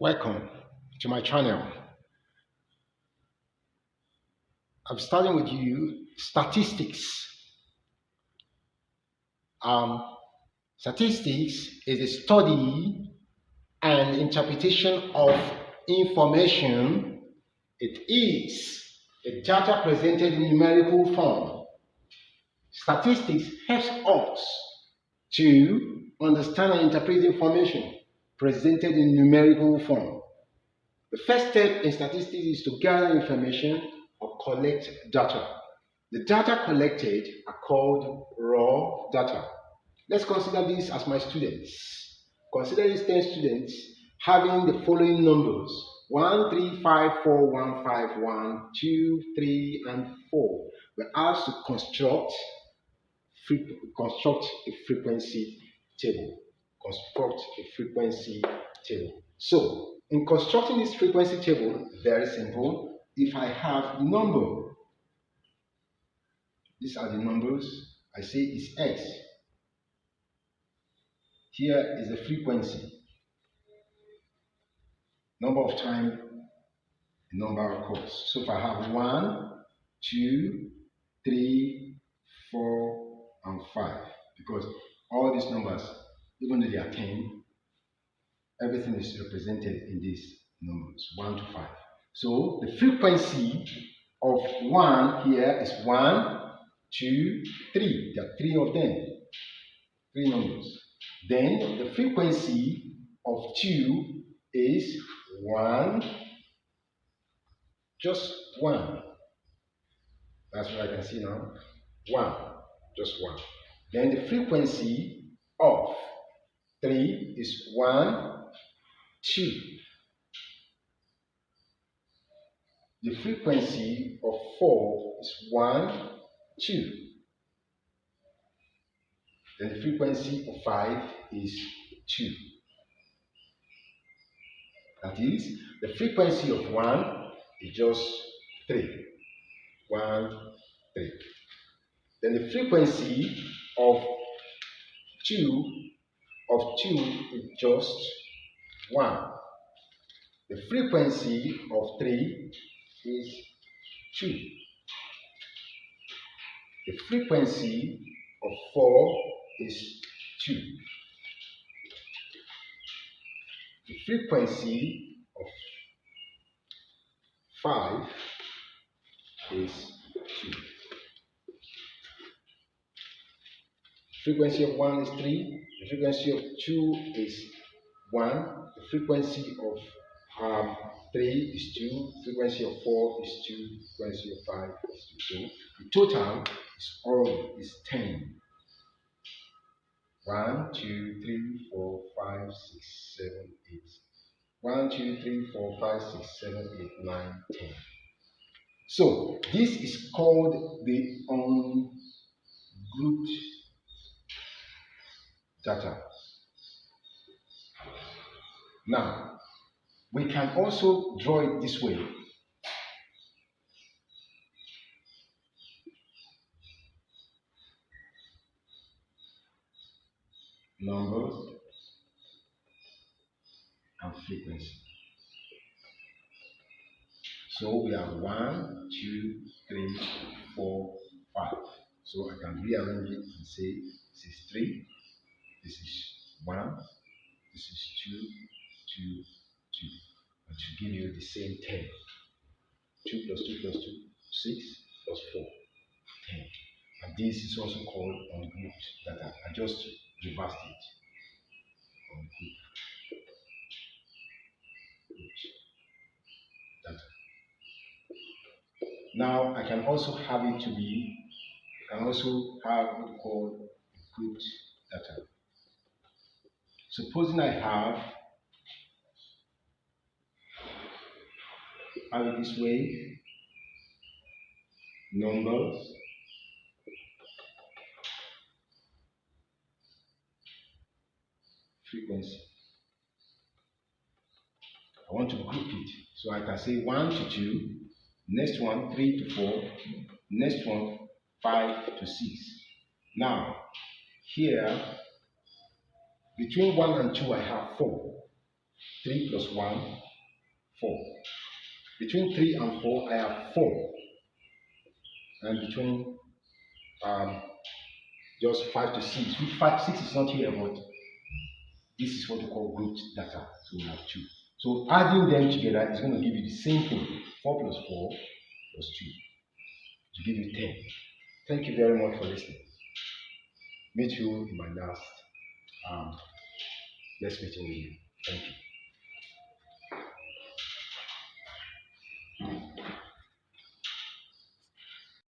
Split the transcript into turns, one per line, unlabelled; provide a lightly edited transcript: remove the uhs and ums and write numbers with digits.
Welcome to my channel. I'm starting with you statistics. Um, Statistics is a study and interpretation of information. It is a data presented in numerical form. Statistics helps us to understand and interpret information presented in numerical form. The first step in statistics is to gather information or collect data. The data collected are called raw data. Let's consider this as my students. Consider these 10 students having the following numbers: 1, 3, 5, 4, 1, 5, 1, 2, 3, and 4. We're asked to construct a frequency table. Construct a frequency table. So, in constructing this frequency table, very simple. If I have number, these are the numbers. I say is x. Here is the frequency. Number of time, number of course. So if I have 1, 2, 3, 4, and 5, because all these numbers, even though they are 10, everything is represented in these numbers, 1 to 5. So the frequency of 1 here is 1, 2, 3. There are 3 of them, 3 numbers. Then the frequency of 2 is 1, just 1. That's what I can see now. 1, just 1. Then the frequency of 3 is 1, 2. The frequency of 4 is 1, 2. Then the frequency of 5 is 2. That is, the frequency of 1 is just 3. 1, 3. Then the frequency of 2 is just 1. The frequency of 3 is 2. The frequency of 4 is 2. The frequency of 5 is 2. Frequency of 1 is 3. The frequency of 2 is 1. The frequency of 3 is 2. Frequency of 4 is 2. Frequency of 5 is 2. So the total is 10. 1, 2, 3, 4, 5, 6, 7, 8. 1, 2, 3, 4, 5, 6, 7, 8, 9, 10. So this is called the ungrouped data. Now, we can also draw it this way. Numbers and frequency. So we have 1, 2, 3, 4, 5. So I can rearrange it and say this is 3, this is 1, this is 2, 2, 2. And to give you the same 10. 2 plus 2 plus 2, 6 plus 4, 10. And this is also called ungrouped data. I just reversed it. Ungrouped data. Now I can also have it to be, I can also have what we call grouped data. Supposing I have it this way: numbers, frequency. I want to group it, so I can say 1 to 2, next one 3 to 4, next one 5 to 6. Now, here between 1 and 2 I have 4. 3 plus 1, 4. Between 3 and 4, I have 4. And between just 5 to 6, which 6 is not here, but this is what we call grouped data. So we have 2. So adding them together is going to give you the same thing. 4 plus 4 plus 2 to give you 10. Thank you very much for listening. Meet you in my next meeting with you. Thank you.